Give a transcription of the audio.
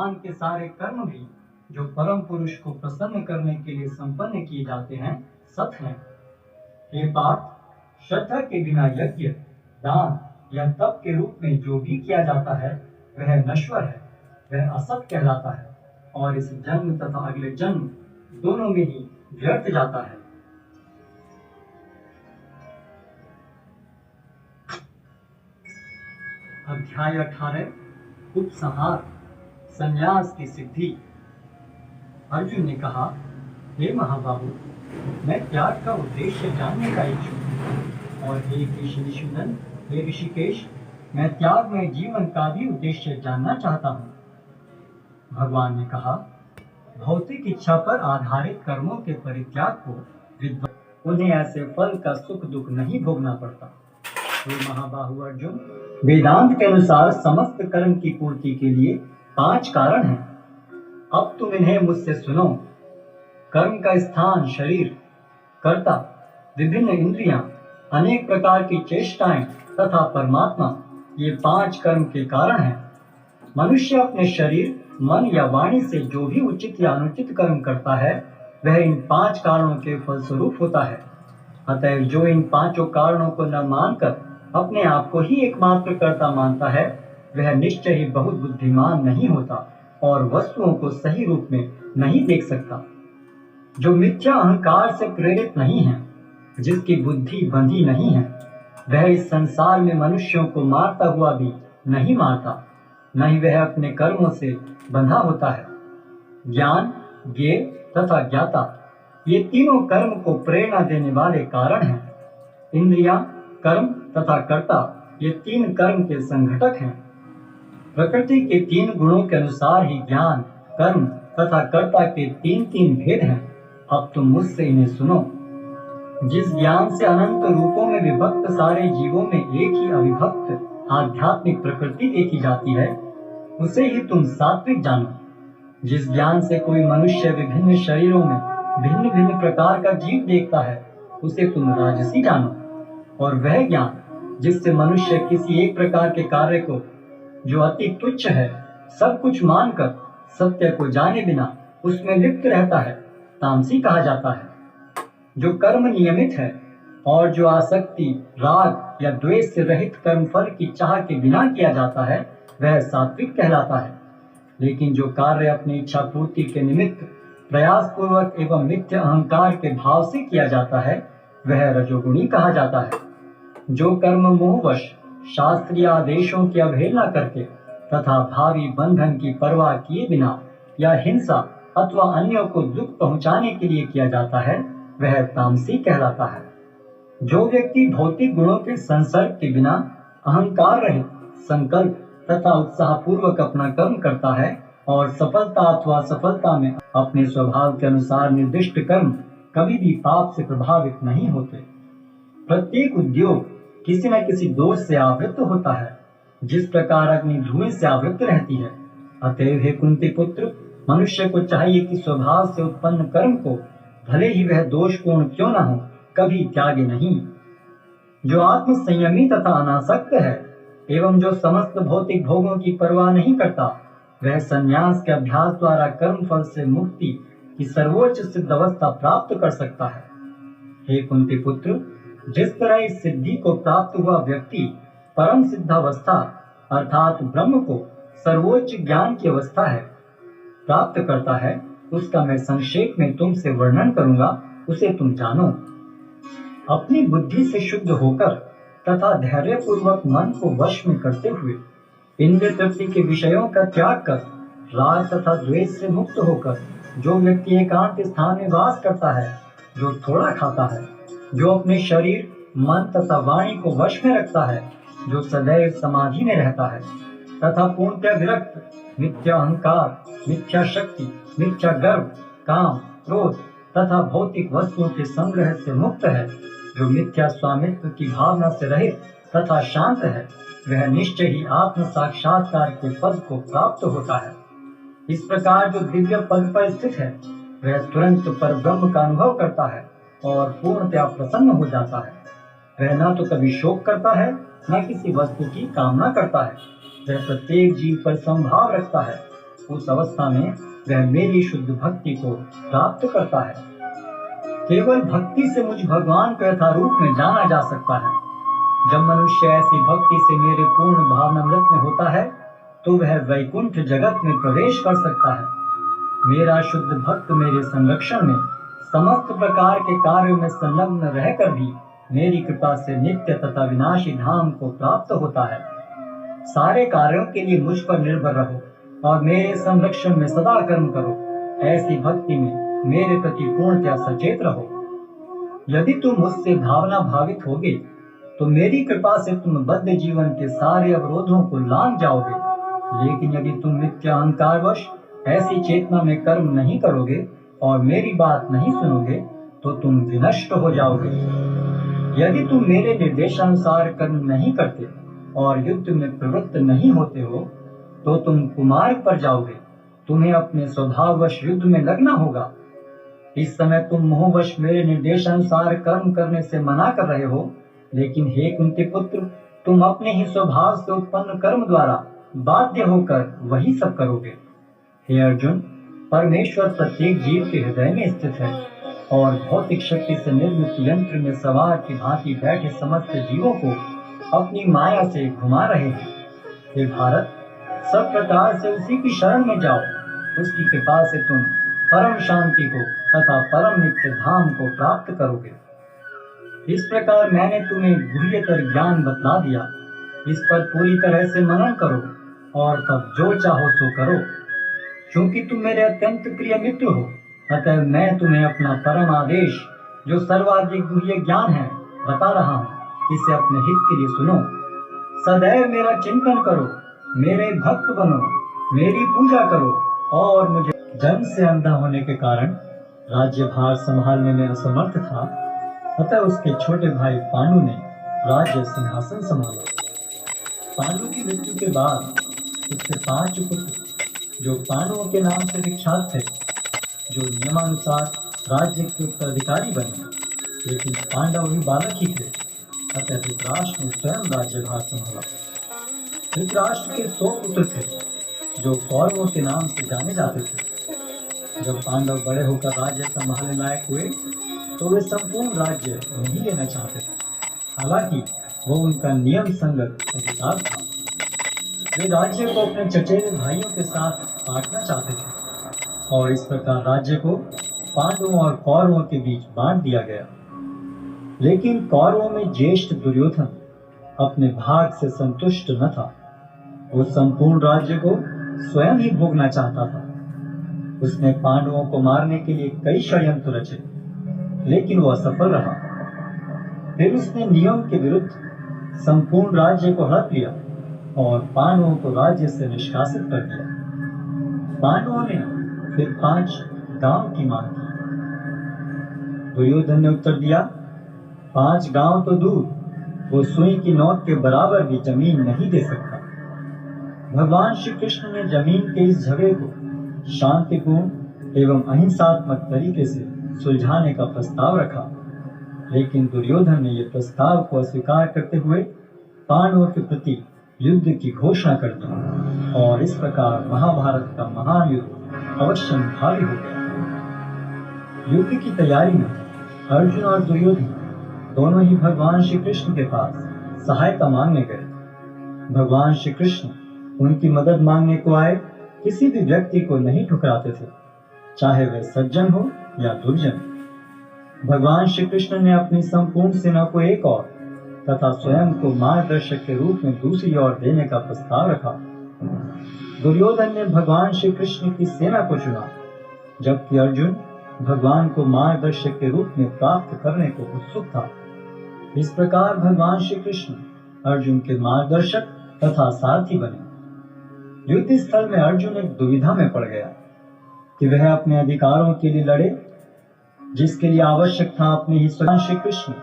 भगवान के सारे कर्म भी जो परम पुरुष को प्रसन्न करने के लिए संपन्न किए जाते हैं सत हैं। हे पार्थ, श्रद्धा के बिना यज्ञ, दान या तप के रूप में जो भी किया जाता है वह नश्वर है, वह असत कहलाता है और इस जन्म तथा अगले जन्म दोनों में ही व्यर्थ जाता है। अध्याय 18 उपसंहार, संन्यास की सिद्धि। अर्जुन ने कहा, हे महाबाहु, मैं त्याग का उद्देश्य जानने का इच्छुक हूँ। और हे ऋषिनिशुनन, हे ऋषिकेश, मैं त्याग में जीवन का भी उद्देश्य जानना चाहता हूँ। भगवान ने कहा, भौतिक इच्छा पर आधारित कर्मों के परित्याग को विद्वान उन्हें ऐसे फल का सुख दुख नहीं भोगना पड़ता। हे महाबाहु अर्जुन, वेदांत के अनुसार समस्त कर्म की पूर्ति के लिए 5 कारण हैं। अब तुम इन्हें मुझसे सुनो। कर्म का स्थान शरीर, कर्ता, विभिन्न इंद्रियां, अनेक प्रकार की चेष्टाएं तथा परमात्मा, ये 5 कर्म के कारण हैं। मनुष्य अपने शरीर, मन या वाणी से जो भी उचित या अनुचित कर्म करता है वह इन 5 कारणों के फलस्वरूप होता है। अतः जो इन 5 कारणों को न मानकर अपने आप को ही एकमात्र कर्ता मानता है वह निश्चय ही बहुत बुद्धिमान नहीं होता और वस्तुओं को सही रूप में नहीं देख सकता। जो मिथ्या अहंकार से प्रेरित नहीं है, जिसकी बुद्धि बंधी नहीं है, वह इस संसार में मनुष्यों को मारता हुआ भी नहीं मारता, न ही वह अपने कर्मों से बंधा होता है। ज्ञान, ज्ञेय तथा ज्ञाता, ये तीनों कर्म को प्रेरणा देने वाले कारण हैं। इंद्रियां, कर्म तथा कर्ता, ये 3 कर्म के संघटक हैं। प्रकृति के 3 गुणों के अनुसार ही ज्ञान, कर्म तथा कर्ता के 3 भेद हैं। अब तुम मुझसे इन्हें सुनो। जिस ज्ञान से अनंत रूपों में विभक्त सारे जीवों में एक ही अविभक्त आध्यात्मिक प्रकृति देखी जाती है, उसे ही तुम सात्विक जानो। जिस ज्ञान से कोई मनुष्य विभिन्न शरीरों में भिन्न भिन्न प्रकार का जीव देखता है, उसे तुम राजसी जानो। और वह ज्ञान जिससे मनुष्य किसी एक प्रकार के कार्य को जो अति तुच्छ है सब कुछ मानकर सत्य को जाने बिना उसमें लिप्त रहता है, तामसी कहा जाता है। जो कर्म नियमित है और जो आसक्ति, राग या द्वेष से रहित कर्मफल की चाह के बिना किया जाता है वह सात्विक कहलाता है। लेकिन जो कार्य अपनी इच्छा पूर्ति के निमित्त प्रयास पूर्वक एवं मिथ्या अहंकार के भाव से किया जाता है वह रजोगुणी कहा जाता है। जो कर्म मोहवश शास्त्रीय आदेशों की अवहेलना करके तथा भावी बंधन की परवाह किए बिना या हिंसा अथवा अन्यों को दुख पहुंचाने के लिए किया जाता है वह तामसी कहलाता है। जो व्यक्ति भौतिक गुणों के संसर्ग के बिना अहंकार रहित संकल्प तथा उत्साह पूर्वक अपना कर्म करता है और सफलता अथवा असफलता में अपने स्वभाव के अनुसार निर्दिष्ट कर्म कभी भी पाप से प्रभावित नहीं होते। प्रत्येक उद्योग किसी न किसी दोष से आवृत होता है, जिस प्रकार अग्नि धुएं से आवृत रहती है। अतएव हे कुंती पुत्र, मनुष्य को चाहिए कि स्वभाव से उत्पन्न कर्म को भले ही वह दोषपूर्ण क्यों न हो कभी त्यागे नहीं। जो आत्म संयमी तथा अनासक्त है एवं जो समस्त भौतिक भोगों की परवाह नहीं करता वह संन्यास के अभ्यास द्वारा कर्म फल से मुक्ति की सर्वोच्च सिद्ध अवस्था प्राप्त कर सकता है। हे कुंती पुत्र, जिस तरह इस सिद्धि को प्राप्त हुआ व्यक्ति परम सिद्धावस्था अर्थात ब्रह्म को सर्वोच्च ज्ञान की अवस्था है प्राप्त करता है, उसका मैं संक्षेप में तुमसे वर्णन करूंगा, उसे तुम जानो। अपनी बुद्धि से शुद्ध होकर तथा धैर्य पूर्वक मन को वश में करते हुए इंद्रिय तृप्ति के विषयों का त्याग कर राग तथा द्वेष से मुक्त होकर जो व्यक्ति एकांत स्थान में वास करता है, जो थोड़ा खाता है, जो अपने शरीर, मन तथा वाणी को वश में रखता है, जो सदैव समाधि में रहता है तथा पूर्णतः विरक्त, मिथ्या अहंकार, मिथ्या शक्ति, मिथ्या गर्व, काम, क्रोध तथा भौतिक वस्तुओं के संग्रह से मुक्त है, जो मिथ्या स्वामित्व की भावना से रहित तथा शांत है, वह निश्चय ही आत्म साक्षात्कार के पद को प्राप्त होता है। इस प्रकार जो दिव्य पद पर स्थित है वह तुरंत पर ब्रह्म का अनुभव करता है और पूर्णतया प्रसन्न हो जाता है। वह न तो कभी शोक करता है न किसी वस्तु की कामना करता है। वह प्रत्येक जीव पर समभाव रखता है उस अवस्था में वह मेरी शुद्ध भक्ति को प्राप्त करता है। केवल भक्ति से मुझ भगवान को यथारूप में जाना जा सकता है। जब मनुष्य ऐसी भक्ति से मेरे पूर्ण भावनामृत में होता है तो वह वैकुंठ जगत में प्रवेश कर सकता है। मेरा शुद्ध भक्त मेरे संरक्षण में समस्त प्रकार के कार्यों में संलग्न रहकर भी मेरी कृपा से नित्य तथा विनाशी धाम को प्राप्त होता है। सारे कार्यों के लिए मुझ पर निर्भर रहो और मेरे संरक्षण में सदा कर्म करो। ऐसी भक्ति में मेरे प्रति पूर्णतया सचेत रहो। यदि तुम मुझसे भावना भावित होगे तो मेरी कृपा से तुम बद्ध जीवन के सारे अवरोधों को लांघ जाओगे। लेकिन यदि तुम मिथ्या अहंकारवश ऐसी चेतना में कर्म नहीं करोगे और मेरी बात नहीं सुनोगे तो तुम विनष्ट हो जाओगे। यदि तुम मेरे निर्देशानुसार कर्म नहीं करते और युद्ध में प्रवृत्त नहीं होते हो तो तुम कुमार्ग पर जाओगे। तुम्हें अपने स्वभाववश युद्ध में लगना होगा। इस समय तुम मोहवश मेरे निर्देशानुसार कर्म करने से मना कर रहे हो, लेकिन हे कुंती पुत्र, तुम अपने ही स्वभाव से उत्पन्न कर्म द्वारा बाध्य होकर वही सब करोगे। हे अर्जुन, परमेश्वर प्रत्येक जीव के हृदय में स्थित है और भौतिक शक्ति से निर्मित यंत्र में सवार की भांति बैठे समस्त जीवों को अपनी माया से घुमा रहे हैं। हे भारत, सब प्रकार से उसी की शरण में जाओ। उसकी कृपा से तुम परम शांति को तथा परम नित्य धाम को प्राप्त करोगे। इस प्रकार मैंने तुम्हें गुह्यतर ज्ञान बतला दिया। इस पर पूरी तरह से मनन करो और तब जो चाहो सो करो। क्योंकि तुम मेरे अत्यंत प्रिय मित्र हो, अतः मैं तुम्हें अपना परम आदेश, जो सर्वाधिक गुह्य ज्ञान है, बता रहा हूँ। इसे अपने हित के लिए सुनो। सदैव मेरा चिंतन करो, मेरे भक्त बनो, मेरी पूजा करो और मुझे जन्म से अंधा होने के कारण राज्यभार संभालने में असमर्थ था, अतः उसके छोटे भाई पांडु ने राज्य सिंहासन संभाला। पांडु की मृत्यु के बाद उसके 5 पुत्र, जो पांडवों के नाम से विख्यात थे, जो नियमानुसार राज्य के उत्तराधिकारी बने, लेकिन पांडव भी बालक ही थे, अतः धृतराष्ट्र ने स्वयं राज्यभार संभाला। धृतराष्ट्र के 100 पुत्र थे, जो कौरवों के नाम से जाने जाते थे। जब पांडव बड़े होकर राज्य संभालने लायक हुए तो वे संपूर्ण राज्य नहीं लेना चाहते थे, हालांकि वो उनका नियम संगत अधिकार था। वे राज्य को अपने चचेरे भाइयों के साथ बांटना चाहते थे और इस प्रकार राज्य को पांडवों और कौरवों के बीच बांट दिया गया। लेकिन कौरवों में ज्येष्ठ दुर्योधन अपने भाग से संतुष्ट न था। वो संपूर्ण राज्य को स्वयं ही भोगना चाहता था। उसने पांडवों को मारने के लिए कई षड्यंत्र रचे, लेकिन वो असफल रहा। फिर उसने नियम के विरुद्ध संपूर्ण राज्य को हड़प लिया और पांडवों को राज्य से निष्कासित कर दिया। पांडवों ने फिर 5 गांव की मांग की। दुर्योधन ने उत्तर दिया, 5 गांव तो दूर, वो सुई की नोक के बराबर भी जमीन नहीं दे सकता। भगवान श्री कृष्ण ने जमीन के इस झगड़े को शांतिपूर्ण एवं अहिंसात्मक तरीके से सुलझाने का प्रस्ताव रखा, लेकिन दुर्योधन ने यह प्रस्ताव को अस्वीकार करते हुए पांडवों के प्रति युद्ध की घोषणा कर दी और इस प्रकार महाभारत का महान युद्ध अवश्य भारी हो गया। युद्ध की तैयारी में अर्जुन और दुर्योधन दोनों ही भगवान श्री कृष्ण के पास सहायता मांगने गए। भगवान श्री कृष्ण उनकी मदद मांगने को आए किसी भी व्यक्ति को नहीं ठुकराते थे, चाहे वह सज्जन हो या दुर्जन। भगवान श्री कृष्ण ने अपनी संपूर्ण सेना को एक ओर तथा स्वयं को मार्गदर्शक के रूप में दूसरी ओर देने का प्रस्ताव रखा। दुर्योधन ने भगवान श्री कृष्ण की सेना को चुना, जबकि अर्जुन भगवान को मार्गदर्शक के रूप में प्राप्त करने को उत्सुक था। इस प्रकार भगवान श्री कृष्ण अर्जुन के मार्गदर्शक तथा सारथी बने। युद्ध स्थल में अर्जुन एक दुविधा में पड़ गया कि वह अपने अधिकारों के लिए लड़े, जिसके लिए आवश्यक था अपने ही स्वयं श्री कृष्ण